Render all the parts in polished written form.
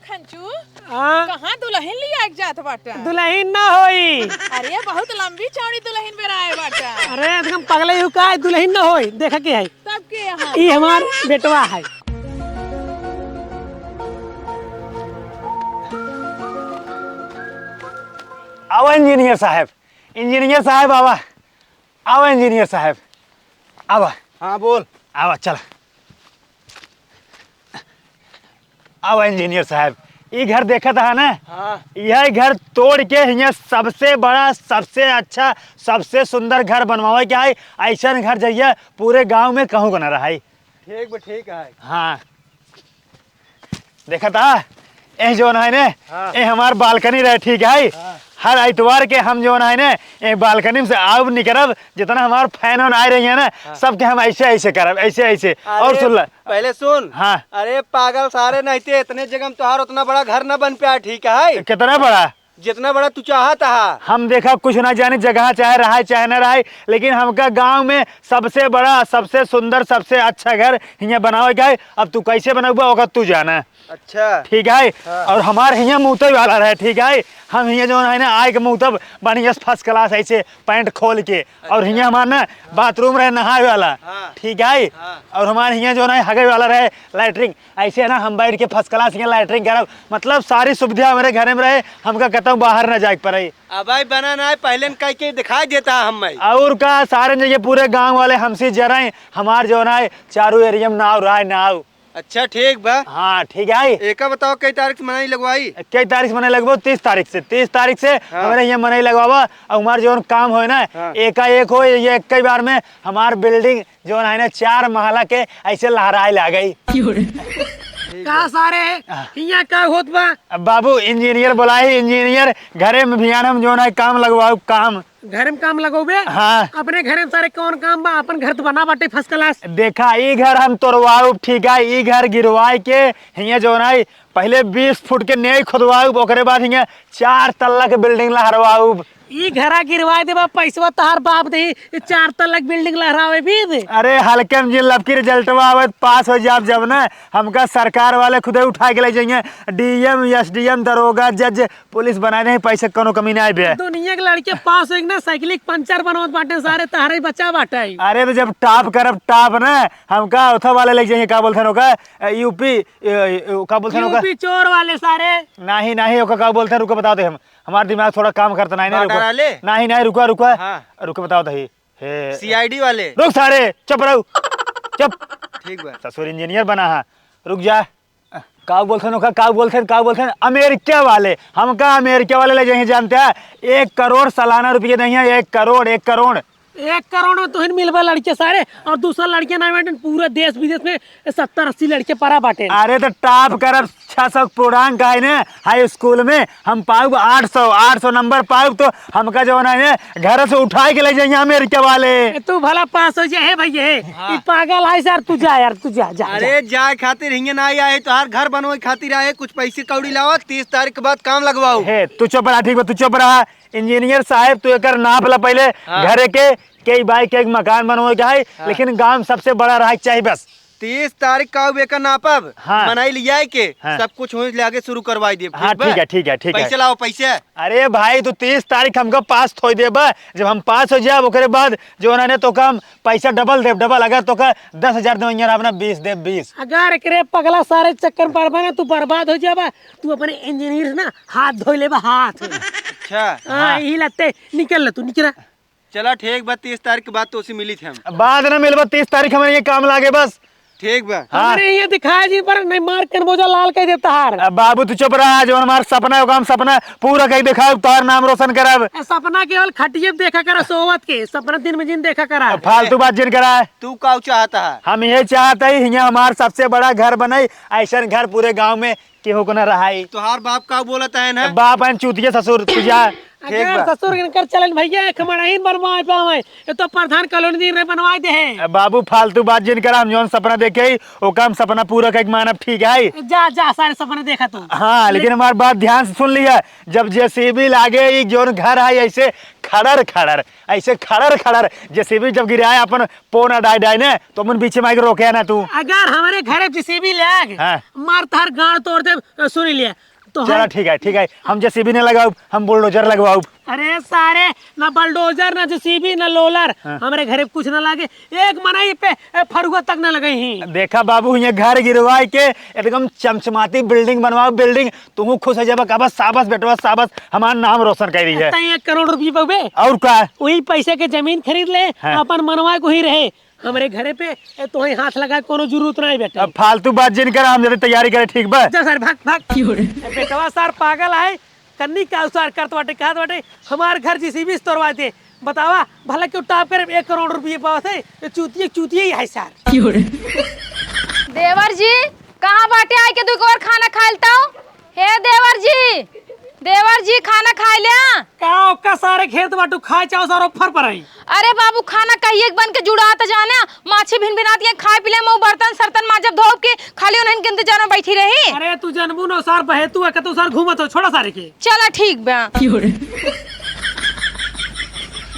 खंचू हाँ? कहाँ दुल्हन लिया एक जात बाटा। दुल्हन ना होई। अरे बहुत लंबी चौड़ी दुल्हन बेराए बाटा। अरे एकदम पगले ही का दुल्हन ना होई। देखा के है सबके यहाँ ये हमार बेटवा है। आओ इंजीनियर साहब आवा। आओ इंजीनियर साहब आवा। हाँ बोल। आवा चल। आओ इंजीनियर साहब ये घर देखा था ना। हाँ। यह घर तोड़ के यहाँ सबसे बड़ा सबसे अच्छा सबसे सुंदर घर बनवावे क्या है। ऐसा घर जाइए पूरे गांव में कहूँ को ना रहा है। ठीक है। हाँ देखा था ये जो है ने हाँ। ये हमार बालकनी रहे ठीक है। हाँ। हर इतवार के हम जो है ने ये बालकनी से आब निकलब जितना हमार फैन आ रही है ना। हाँ। सबके हम ऐसे करब ऐसे और सुन ला। पहले सुन। हाँ। अरे पागल सारे नहीं थे इतने जगह में तुहार उतना बड़ा घर न बन पाया ठीक है। कितना बड़ा जितना बड़ा तू चाहता है। हम देखा कुछ ना जाने जगह चाहे रहा चाहे न रहा लेकिन हमका गांव में सबसे बड़ा सबसे सुंदर सबसे अच्छा घर यहाँ बनावे का है। अब तू कैसे बनाऊबा होगा तू जाना। अच्छा ठीक है। हाँ। और हमारे यहाँ मुँहतब वाला रहे ठीक है। हम यहाँ जो है ना आए के मुँहतब बढ़िया फर्स्ट क्लास ऐसे पैंट खोल के। और यहाँ हमारा ना बाथरूम रहे नहाए वाला। हाँ। ठीक है। हाँ। और हमारे यहाँ जो है हगे वाला रहे लैट्रिन ऐसे है ना हम बैठ के फर्स्ट क्लास यहाँ लैट्रिन करब मतलब सारी सुविधा हमारे घर में रहे। हमका कहता हूँ बाहर न जाए पड़े। अब भाई बना ना है पहले कह के दिखाई देता है हम। और का सारे जगह पूरे गांव वाले हमसे जराए हमार जो है चारों एरिया में नाव रहा नाव। अच्छा ठीक बा। हाँ ठीक है। एक बताओ कई तारीख से मनाई लगवाई। कई तारीख मनाई लगभग 30 तारीख से 30 तारीख से हाँ। हमारे यहाँ मनाई लगवावा। और हमारे जो काम हो ना हाँ। एकाएक हो ये एक कई बार में हमार बिल्डिंग जो है ना 4 महला के ऐसे लहराए ला गई। का सारे यहाँ का होत बा। अब बाबू इंजीनियर बुलाए इंजीनियर घरे में भी हम जो है काम लगवाओ काम। घर में काम लगोबे। हाँ। अपने घर में सारे कौन काम बा। अपन घर तो बना बाटे फर्स्ट क्लास। देखा ये घर हम तोड़वाऊ ठीक है। ये घर गिरवाए के हियाँ जो है पहले 20 फुट के नई खुदवाऊ ओकरे बाद हियाँ 4 तल्ला के बिल्डिंग लहरवाऊ। ई घरा गिरवा देबा पैसवा तहार बाप दे 4 तल्ला बिल्डिंग लहरावे भी दे। अरे हल्के में जिन लबकी रिजल्टवा आवे पास हो जाब जब ना हमका सरकार वाले खुदे उठा के ले जाइए डीएम एसडीएम दरोगा जज पुलिस बनाने पैसे कोनो कमी नहीं आए। दुनिया के लड़के पास हो ना साइकिल पंचर बनवत बाटे सारे तहारे बच्चा बाटे। अरे तो जब टॉप करब टॉप ना हमका उथा वाले ले जाइए का बोलते हैं यूपी का बोलते हैं यूपी चोर वाले सारे। नहीं ओका का बोलते हैं रुको बताओ दे हम हमारा दिमाग थोड़ा काम करता नहीं ना वाले? नहीं रुका हाँ। रुको बताओ दही हे सीआईडी वाले। रुक सारे चुप रहो चुप। ठीक बा। ससुर इंजीनियर बना है रुक जा। का बोलते हैं अमेरिका वाले हमका अमेरिका वाले ले जाएंगे जानते हैं 1 करोड़ सालाना रुपये नहीं है 1 करोड़ 1 करोड़ में तो मिलबा लड़के सारे। और दूसरा लड़के ना बाटे पूरे देश विदेश में 70-80 लड़के परा बाटे। अरे तो टॉप करब 600 पूर्णांक का है ना हाई स्कूल में हम पाऊ 800 नंबर पाऊ तो हमका जो है घर से उठा के ले जाएंगे अमेरिका वाले। तू भला पास हो जाए भैया। हाँ। पागल है सर तू जा यार तू जा। अरे जाए खातिर हिंगे ना आए तो हर घर बनवाए खातिर आए कुछ पैसे कौड़ी लाओ 30 तारीख के बाद काम लगवाओ। हे तू चुप रहा ठीक है तू चुप रहा। इंजीनियर साहब तू एक नाप ला पहले। हाँ। घरे के कई बाई के एक मकान बनवाए के है। हाँ। लेकिन गांव सबसे बड़ा रहा चाहिए बस 30 तारीख का बेकर नापब। हाँ। मनाई लिया के हाँ। सब कुछ हो आगे शुरू करवाई दे। हाँ ठीक है पैसे लाओ पैसे। अरे भाई तू 30 तारीख हमको पास थोड़ी देबा जब हम पास हो जाए ओकरे बाद जो है तो कम पैसा डबल अगर तो का 10,000 दो अपना 20 दे 20। अगर एकरे पगला सारे चक्कर पर बना तू बर्बाद हो जाबा। तू अपने इंजीनियर ना हाथ धो लेबा हाथ। अच्छा हाँ यही लगते निकल ले तू निकला। चला ठीक बा 30 तारीख के बाद तो उसे मिली थे हम। बाद ना मिलबा 30 तारीख हमारे ये काम लागे बस। ठीक बा। हाँ। अरे ये दिखाया जी पर नहीं मार कर बोझा लाल कह देता हार। अब बाबू तू चुप रहा जो हमारा सपना है काम सपना पूरा कहीं दिखाओ तार नाम रोशन करब। सपना केवल खटिए देखा करा सोवत के सपना दिन में जिन देखा करा। फालतू बात जिन करा है तू का चाहता है। हम ये चाहते ही यहाँ हमारा सबसे बड़ा घर बनाई ऐसा घर पूरे गांव में केहू को न रहा। तुहार बाप का बोलता है ना। बाप है चूतिया ससुर तुझा अगर बा। ससुर के कर चलन भैया खमड़ाइन बनवाए पावे ये तो प्रधान कॉलोनी दिन रे बनवाए दे है। बाबू फालतू बात जिन कर हम जौन सपना देखे ही ओका हम सपना पूरा कर मानब ठीक है। जा जा सारे सपने देखा तू। हाँ लेकिन हमारी बात ध्यान से सुन लिया, जब जेसीबी लागे एक जोन घर है ऐसे खड़र खड़र ऐसे खड़र खड़र जेसीबी जब गिराए अपन पोना डाई डाई ने तो मन बीच में रोके ना तू। अगर हमारे घर जेसीबी लाग हाँ। मार तार गाड़ तोड़ दे सुन लिया तो चलो ठीक है हम जेसीबी ने लगाऊ हम बुलडोजर लगवाऊ। अरे सारे ना बलडोजर ना जेसीबी ना लोलर हमारे घरे कुछ ना लागे एक मनाई पे फरुआ तक ना लगे ही। देखा बाबू ये घर गिरवाई के एकदम चमचमाती बिल्डिंग बनवाओ बिल्डिंग तू खुश हो जाबा का साबस बेटवा साबस हमारा नाम रोशन कर रही है। 1 करोड़ रुपये पवे और का वही पैसे के जमीन खरीद ले हाँ। अपन मनवा को ही रहे हमारे घरे पे तो ही हाथ लगा कोनो जरूरत नहीं बेटा। अब फालतू बात जिन कर हम जल्दी तैयारी करे ठीक बा। जा सर भाग भाग बेटवा सर पागल है कन्नी का उसार करत बाटे कहत बाटे हमार घर जेसीबी से तोड़वा दे बतावा भला क्यों टाप कर 1 करोड़ रुपये पावत है ये चूतिए ही है सर। देवर जी कहाँ बाटे आए के दू और खाना खा लेता हूँ। हे देवर जी खाना खा लिया का सारे खेत बाटू खाए चाहो सारो फर पर आई। अरे बाबू खाना कहिए बन के जुड़ाता जाना माछी भिन भिनाती है खाए पीले मैं बर्तन सर्तन माजब धोब के खाली उन्हें के इंतजार में बैठी रही। अरे तू जनबू नो सार बहे तू है कतो सार घूमत हो छोड़ा सारे के। चला ठीक बा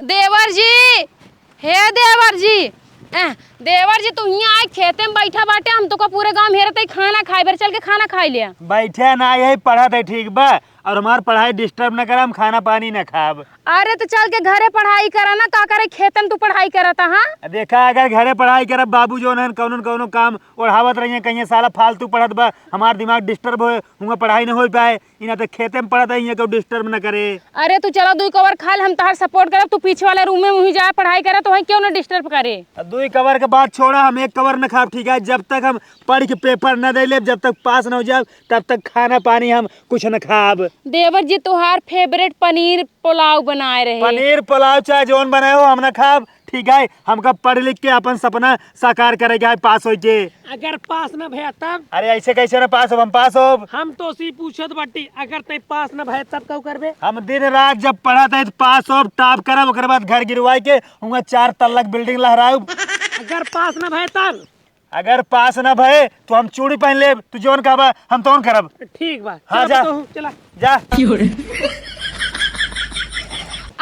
देवर जी हे देवर जी तू यहाँ आए खेते में बैठा बाटे हम तो का पूरे गांव हेरते खाना खाए बेर चल के खाना खा लिया। बैठे ना यही पढ़त है ठीक बा और हमार पढ़ाई डिस्टर्ब न करम खाना पानी न खाब। अरे तो चल के घरे पढ़ाई करा ना का करे खेत में तू पढ़ाई करता। हाँ देखा अगर घरे पढ़ाई करब बाबू जो है कौनो काम ओढ़ावत रही कहीं साला फालतू पढ़त बा हमार दिमाग डिस्टर्ब हो पढ़ाई न हो पाए इना तो खेते में पढ़त है क्यों डिस्टर्ब न करे। अरे तू चलो 2 कवर खा ले हम तहार सपोर्ट करब तू पीछे वाले रूम में वहीं जा पढ़ाई करे तो वहीं क्यों ना डिस्टर्ब करे। 2 कवर के बाद छोड़ा हम 1 कवर न खाब ठीक है। जब तक हम पढ़ के पेपर न दे ले जब तक पास न हो जाए तब तक खाना पानी हम कुछ न खाब। देवर जी तुहार फेवरेट पनीर पुलाव बनाए रहे। पनीर पुलाव चाहे जोन बनाए हो हम न खाब ठीक है। हमका पढ़ लिख के अपन सपना साकार करेगा है पास हो के। अगर पास न भया तब अरे ऐसे कैसे न पास हो हम पास हो। हम तो सी पूछत बाटी अगर तय पास न भय तब कऊ करबे। हम दिन रात जब पढ़ा था पास हो टॉप करब ओकर बाद घर गिरवाई के हुआ 4 तल्लक बिल्डिंग लहराऊ। अगर पास न भय तब अगर पास न भय तो हम चूड़ी पहन ले तू जोन कहबा हम तोन करब। ठीक बा हाँ, चल जा। बताऊं, चला जा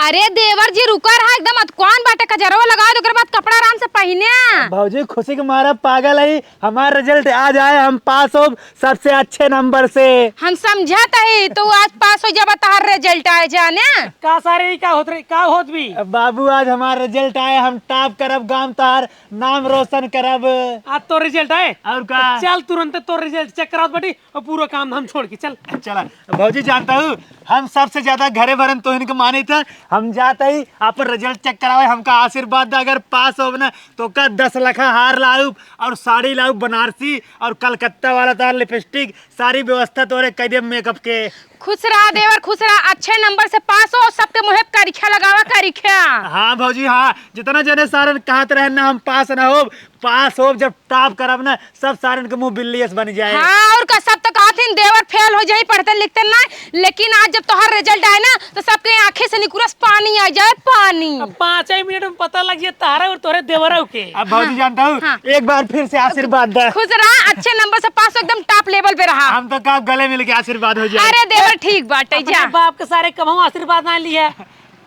अरे देवर जी रुका रहा एकदम कौन बाटे कजरवा लगा दो बाद कपड़ा आराम से पहने। भौजी खुशी के मारा पागल है हमारा रिजल्ट आज आए हम पास हो सबसे अच्छे नंबर से। हम समझत है तो आज पास हो जब तहार रिजल्ट आए जाने का सारे का होत रे का होत भी। बाबू आज हमारा रिजल्ट आए हम टॉप करब गांव तार नाम रोशन करब। आज तो रिजल्ट आए और का चल तुरंत तो रिजल्ट चेक कराओ बेटी और पूरा काम हम छोड़ के चल। चला भौजी जानता हूँ हम सबसे ज्यादा घरे भरन तो इनके माने था हम जाते ही आप रिजल्ट चेक करावे हमका आशीर्वाद दे अगर पास हो ना तो का 10 लाख हार लाऊ और साड़ी लाऊ बनारसी और कलकत्ता वाला तार लिपस्टिक सारी व्यवस्था तोरे कह दे मेकअप के। खुश रहा देवर खुश रहा अच्छे नंबर से पास हो सबके मुँह करीखा लगावा करीखा। हाँ भौजी हाँ जितना जने सारन कहते रहे ना हम पास ना हो पास हो जब टॉप करब ना सब सारन के मुंह बिल्लीस बन जाए। हाँ और का सब तो कहते देवर फेल हो जाए पढ़ते लिखते ना लेकिन आज जब तोहर रिजल्ट आए ना तो सबके आंखें से निकुरस पानी आ जाए पानी। अब 5 ही मिनट में पता लग जाए तारा और तोरे देवरा के। अब भौजी जानता हूँ हाँ। एक बार फिर से आशीर्वाद दे। खुश रहा अच्छे नंबर से पास हो एकदम टॉप लेवल पे रहा। हम तो का गले मिल के आशीर्वाद हो जाए। अरे देवर ठीक बाटे जा बाप के सारे कमाऊ आशीर्वाद ना लिया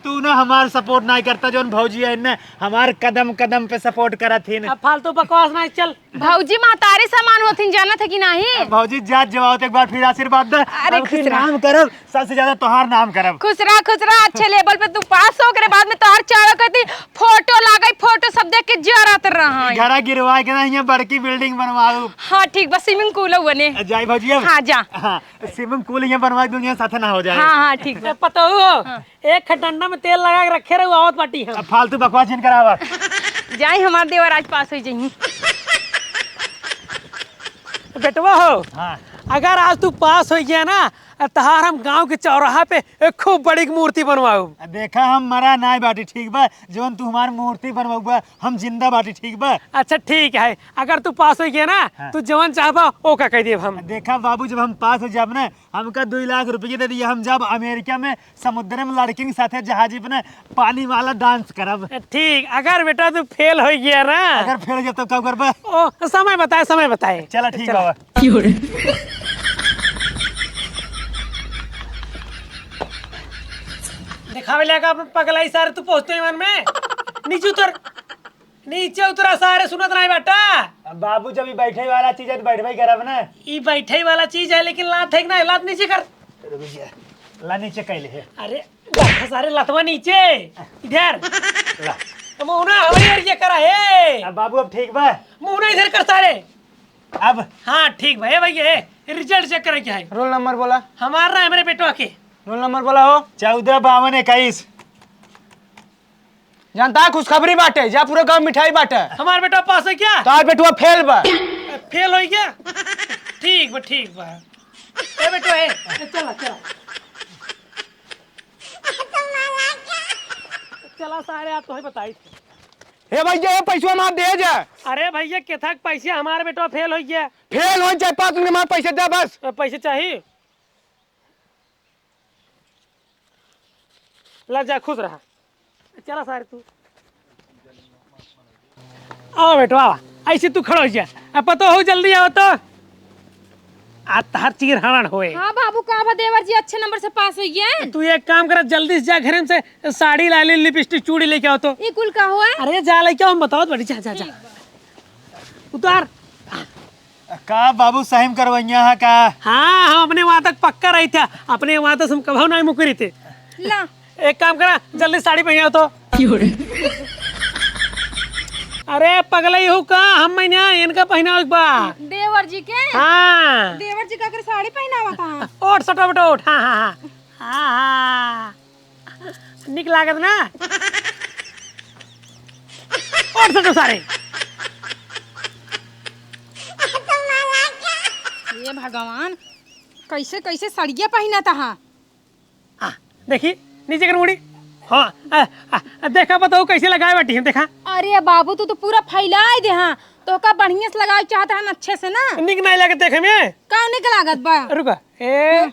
तू ना हमार सपोर्ट नहीं करता जो भौजी है ना हमार कदम कदम पे सपोर्ट करा थी अब फालतू बकवास ना चल। भौजी महतारी सामान होती जाना था कि नहीं। भौजी जात जवाब एक बार फिर आशीर्वाद दे। अरे अब फिर खुश रह। नाम करब सबसे ज्यादा तोहार नाम करब। खुश रहा अच्छे लेवल पे तू पास हो करे बाद में तोहर चारों कहती फोटो लागई फोटो सब देख के जरत रहा। घरा गिरवा के ना यहाँ बड़की बिल्डिंग बनवाऊ। हाँ ठीक बस स्विमिंग पूल बने जाई भौजी अब हाँ जा हाँ स्विमिंग पूल यहाँ बनवा दुनिया साथ ना हो जाए। हाँ हाँ ठीक बा। पता हो एक खटंडा में तेल लगा के रखे रहे आवत बाटी हम। अब फालतू बकवास जिन करावा। जाई हमार देवर आज पास हो जाई। बेटवा हो हाँ अगर आज तू पास हो गया ना तहार हम गांव के चौराहा पे एक खूब बड़ी मूर्ति बनवाऊ। देखा हम मरा नाय बाटी ठीक बा, जवन तू हमार मूर्ति बनवाऊबा हम जिंदा बाटी ठीक बा। अच्छा ठीक है, अगर तू पास हो गया ना तू जवन चाहबा ओ का कह देब हम। देखा बाबू जब हम पास हो जाब ना हमका 2 लाख रुपये दे दिया, हम जब अमेरिका में समुद्र में लड़की के साथे जहाजी पे ना पानी वाला डांस करब। ठीक, अगर बेटा तू फेल हो गया ना अगर फेल हो जाए तब क्या करबा? ओ समय बताए, समय बताए। चला ठीक बाबा। दिखावे लगा अपन पगलाई सारे तू पहुंचते मन में। नीचे उतर, नीचे उतरा सारे, सुनत नहीं बेटा। बाबू जब ये बैठे वाला चीज है तो बैठबे करब ना। ये बैठे वाला चीज है लेकिन लात है कि नहीं, लात नीचे कर। ला नीचे कैले है। अरे बैठा सारे लतवा नीचे इधर ला मुहना हमारी ये करा है। अब बाबू अब ठीक बा? मुहना इधर कर सारे। अब हाँ ठीक भाई भैया, रिजल्ट चेक करे क्या है। रोल नंबर बोला, हमारा है मेरे बेटवा के। रोल नंबर बोला हो। 14 52 21। जानता है खुशखबरी बाटे, जा पूरे गांव मिठाई बाटे। हमारा बेटा पास है क्या? तार बेटुआ फेल बा। फेल हो गया? ठीक बा ठीक बा। ए बेटवा है, चला चला चला सारे आप तो ही बताई थी। हे भैया ये पैसा ना दे जा। अरे भैया केथा पैसे, हमारे बेटवा फेल हो गया। फेल हो जाए 5 दिन में पैसे दे बस। पैसे चाहिए? ला जा, खुश रहा। चला सारे तू आओ बेटवा, ऐसे तू खड़ो हो जा। अब पता हो जल्दी आओ तो आज हर चीज हरण होए। हाँ बाबू का बा देवर जी अच्छे नंबर से पास हो गए। तू एक काम कर, जल्दी से जा घर में से साड़ी ला ले, लिपस्टिक चूड़ी लेके आओ तो। ये कुल का हुआ है? अरे जा लेके आओ, बताओ बड़ी। जा जा जा उतार। का बाबू सही करवैया है का? हाँ हम अपने वहां तक पक्का रही थे, अपने वहां तक हम कभी नहीं मुकरी थे। ला एक काम करा, जल्दी साड़ी पहनाओ तो। अरे पगला हो का, हम महीना इनका पहनाओ एक बार। देवर जी के? हाँ देवर जी का कर साड़ी पहनावा था। ओट सटो बेटो ओट। हाँ हाँ हाँ हाँ निक लागत ना। ओट सटो सारे। ये भगवान, कैसे कैसे सड़िया पहना था। हाँ देखी नीचे कर मुड़ी। हाँ देखा, बताओ कैसे लगाए बैठी है, देखा। अरे बाबू तू तो पूरा फैलाए दे। हाँ तो का बढ़िया से लगाए चाहता है ना, अच्छे से ना। निक नहीं लागत देखे में। का निक लागत बा? रुका ए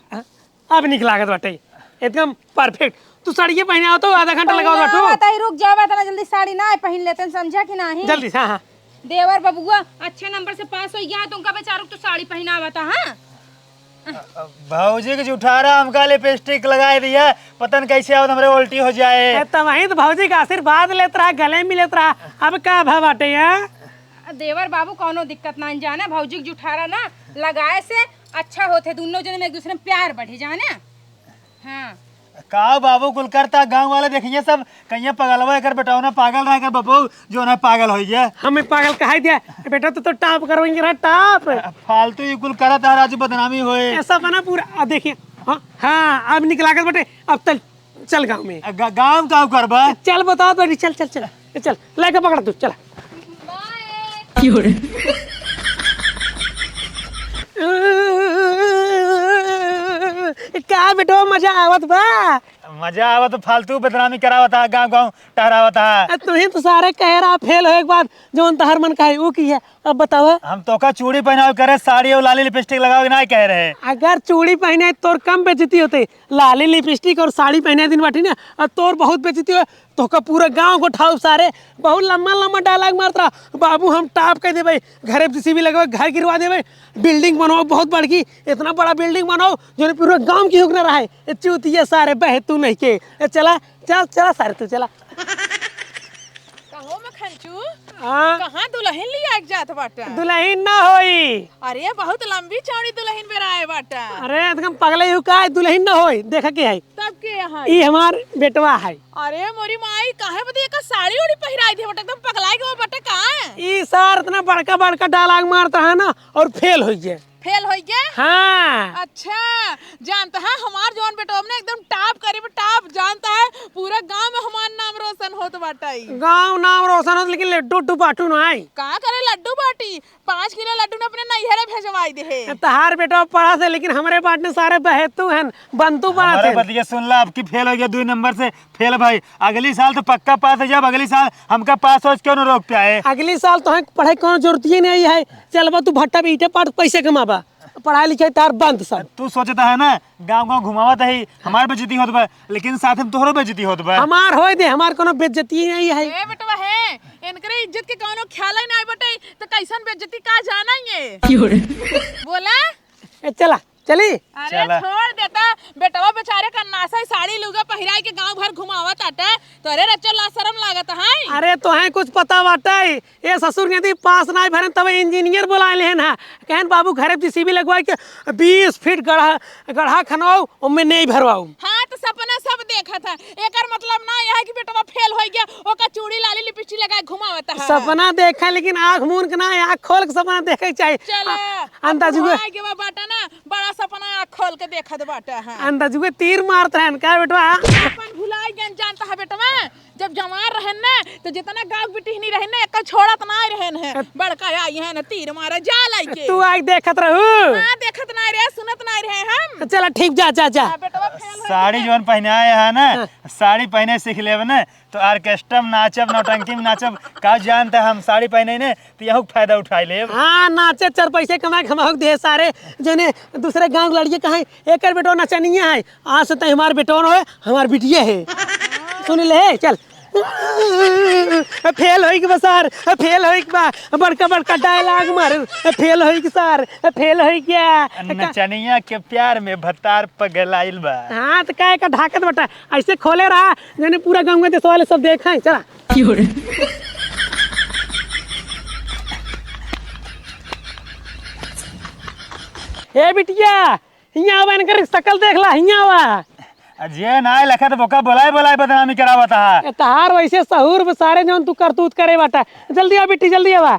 अब निक लागत बाटे एकदम परफेक्ट। तू साड़ी पहने आओ तो आधा घंटा लगाओ बैठो। बताई रुक जावा तना जल्दी साड़ी ना पहन लेते हैं, समझा कि नहीं? जल्दी से। हाँ देवर बबुआ अच्छे नंबर से पास हो गया, तुमका बेचारू तो साड़ी पहनावा था। हाँ भाजी के जुठारा हमका लिपस्टिक लगाए दिया, पता नहीं कैसे आओ हमारे उल्टी हो जाए। तब वही तो भौजी का आशीर्वाद लेत रहा, गले में लेत रहा। अब का भाव बाटे यार? देवर बाबू कोनो दिक्कत ना जाने, भौजी के जुठारा ना लगाए से अच्छा होते, दोनों जने में एक दूसरे में प्यार बढ़े जाने। हाँ का बाबू कुल करता गांव वाले देखिए सब कहीं पगलवा कर बेटाओ ना पागल रह कर बबू जो ना पागल हो गया। हमें पागल कहा दिया बेटा, तो टाप करोगे ना टाप। फालतू ये कुल करत है, आज बदनामी होए। ऐसा बना पूरा। देखिए हाँ अब निकला कर बेटे, अब चल गाँव में। गांव का करबा? चल बताओ बेटी, चल चल चल चल लेके पकड़ तू, चला। क्या बेटो मजा आवत बा? मजा आवत, फालतू बदनामी करावत है, गांव गांव टहरावत है। तुम्हें तो सारे कह रहा फेल हो एक बार जो तहर मन का है वो की है। अब बताओ, हम तो का चूड़ी पहनाओ करे, साड़ी और लाली लिपस्टिक लगाओ ना कह रहे। अगर चूड़ी पहने तोर कम बेइज्जती होते, लाली लिपस्टिक और साड़ी पहने दिन बाटी ना और तोर बहुत बेइज्जती हो। तो का पूरा गांव को ठाव सारे बहुत लम्बा लम्बा डायलॉग मारता, बाबू हम टाप कह दे, घर जेसीबी लगवाओ, घर गिरवा दे, बिल्डिंग बनाओ बहुत बड़की, इतना बड़ा बिल्डिंग बनाओ जो पूरा गांव की हुक ना रहा। चूतिया सारे बह तू नहीं के। चला चल चला सारे तू चला। कहो मैं खंचू हाँ कहाँ दुल्हन लिया एक जात बाटा? दुल्हन ना होई। अरे बहुत लंबी चौड़ी दुल्हन बेराए बाटा। अरे एकदम पगले हो का, दुल्हन ना होई। देखा के है, तब के यहाँ ये हमार बेटवा है। अरे मोरी माई काहे बता का साड़ी उड़ी पहराई थी बटा, एकदम पगलाई के बटा कहाँ है? ये सर इतना बड़का बड़का डायलॉग मारता है ना और फेल हो गया। फेल हो गया? हाँ अच्छा जानता है हमार जवान बेटा ने एकदम टाप करे टाप जानता है, पूरा गांव में हमार नाम रोशन होत बाटे। गाँव नाम रोशन हो लेकिन लड्डू उड्डू बाटू ना आई। का करे लड्डू बाटी 5 किलो लड्डू ने अपने नैहरे भेजवाई दे। तहार बेटा पढ़ा से लेकिन हमारे बांटने सारे बहेतू हैं बंतु पढ़ा अरे थे। बतिया सुन ला, आपकी फेल हो गया 2 नंबर से फेल भाई। अगली साल तो पक्का पास है, जब अगली साल हमका पास हो क्यों न रोक पे आए। अगली साल तो पढ़ाई कोनो जरूरत ही नहीं है। चल बा तू भट्टा पे ईटे पाट पैसे कमाबा, पढ़ाई लिखाई तार बंद सब। तू सोचता है ना गांव गांव घुमावत है हमार बेइज्जती होत बा, लेकिन साथ में तोहरो बेइज्जती होत बा। हमार होय दे, हमार कोनो बेइज्जती नहीं है। ए बेटवा है इनकरे इज्जत के कोनो ख्याल ही नहीं बटे तो कैसन बेइज्जती का जाना ये बोला। चला चली। अरे चला। छोड़ देता बेटवा बेचारे का नासा साड़ी लुगा पहिराई के गांव भर घुमावत आटे तोरे रचल ला शरम लागत है। अरे तो है कुछ पता बाटे ये ससुर के यदि पास ना भरे तब इंजीनियर बुला ले ना कहन बाबू घरे जीसीबी लगवाई के 20 फीट गढ़ा खनवाऊ उनमें नहीं भरवाऊ। हाँ तो सपना सब देखा था एकर मतलब ना यह है कि बेटवा फेल हो गया ओका चूड़ी लाली लिपस्टिक लगाए घुमावत है। सपना देखा लेकिन आँख मून के ना आँख खोल के सपना देखे चाहिए। चला अंदाजुए के बाटा ना बड़ा सपना आँख खोल के देखत बाटा है। अंदाजुए तीर मारते हैं क्या बेटवा। अपन भुलाई गन जानता है बेटवा जब जवान रहन ना तो जितना गांव बिटी नहीं रहन ना एक छोड़त ना रहन है बड़का आई है ना तीर मारा जा लाई के। तू आज देखत रहू। हां देखत ना रहे सुनत ना रहे हम। चला ठीक जा जा जा। बेटवा फेल हो साड़ी जोन पहनाए है ना साड़ी पहने सीख लेब ना तो ऑर्केस्ट्रा में नाचब नौटंकी में नाचब का जानता हम साड़ी पहने ने तो यहू फायदा उठा लेब। हाँ नाचे 4 पैसे कमाए खमाओ दे सारे जने दूसरे गांव लड़िए कहाँ एक बेटो नचनिया है आज से तो हमार बेटो है हमार बिटिया है सुन ले चल। फेल होई के बसार फेल होई के बा बड़का बड़का डायलॉग मार फेल होई के सार फेल होई क्या। नचनिया के प्यार में भतार पगलाइल बा। हाँ तो काय का ढाकत बटा ऐसे खोले रहा जने पूरा गांव में देश वाले सब देखा है। चला ए बिटिया हिया आवा इनकर शकल देख ला हिया आवा। जे ना लखा तो बोका बोलाए बोलाए बदनामी करावत है। तहार वैसे सहूर सारे जौन तू करतूत करे बाटा जल्दी आ बिट्टी जल्दी आवा।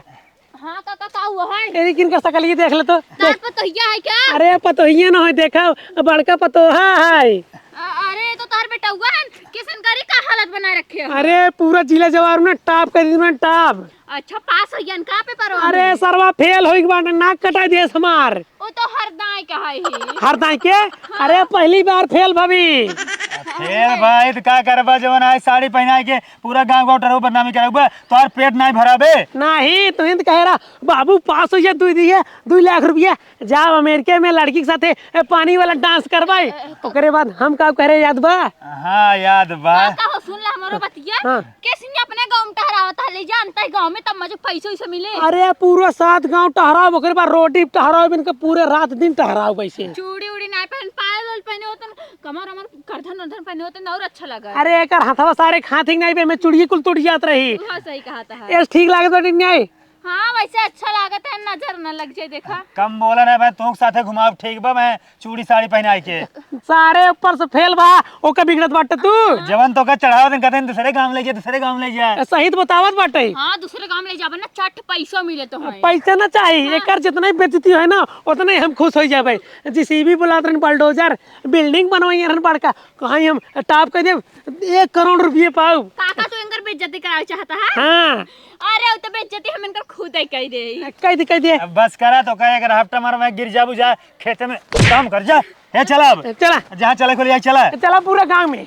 हाँ काका का हुआ है? तेरी किनका शकल ये देख ले तो। तार पतोहिया है क्या? अरे पतोहिया ना हो देखा बड़का पतोहा है। अरे तो तार बेटा हुआ है किसन करी का हालत बनाए रखे हो? अरे पूरा जिला जवार में टॉप कर दी में टॉप। अच्छा पास हो गया का पेपर हो? अरे सरवा फेल होई के बाटे नाक कटा दिए हमार। वो तो हरदाई का है ही। हरदाई के? अरे पहली बार फेल भाभी। फेल भाई तो का करबा जवन आए साड़ी पहनाए के पूरा गांव गांव टरो बदनामी कराबा तोर पेट नहीं भराबे। नहीं तो हिंद कह रहा बाबू पास हो जा 2 लाख रुपया जाओ अमेरिका में लड़की के साथे पानी वाला डांस करवाई ओकरे बाद हम का कह रहे याद बा। हाँ याद बा। का हो सुन ला हमारो बतिया हाँ। कैसे ने अपने गांव में ठहरावत है ले जानता है गांव में तब मुझे पैसे से मिले। अरे पूरा 7 गांव टहराव ओकरे बाद रोटी टहराव इनका पूरे रात दिन टहराव वैसे। चूड़ी उड़ी नहीं पहन पायल पहने होते कमर अमर करधन उधन पहने होते और अच्छा लगा। अरे एकर हाथवा सारे खाती नहीं बे मैं चुड़िए कुल टूट जात रही। हाँ सही कहा था। ये ठीक लागत बाटे न्याय। हाँ वैसे अच्छा लागत है नजर न लग जाए देखा। कम बोला ना मैं तुम साथे घुमाव ठीक बा मैं चूड़ी साड़ी पहनाए के। सारे ऊपर से फेल बा ओका बिगड़त बाटे तू। जवन तो का चढ़ाव दिन कहते दूसरे गांव ले जा सही तो बतावत बाटे। हाँ दूसरे गांव में ले जाबे ना चट पैसा मिले तो है। पैसा ना चाहिए एकर जितना ही बेइज्जती है ना उतना ही हम खुश हो जाए। जीसीबी बुलात रहन बलडोजर बिल्डिंग बनवाई रहन बड़का कहीं हम टॉप कर दे 1 करोड़ रुपये पाऊ। काका तो इनकर बेइज्जती करावे चाहता है। हाँ अरे वो तो बेइज्जती हम इनकर खुद ही कह दे। कह दे अब बस करा तो कहे अगर हफ्ता मार मैं गिर जाबू जा खेत में काम कर जा। चला अब चला जहाँ चले को लिया चला चला पूरा गांव में।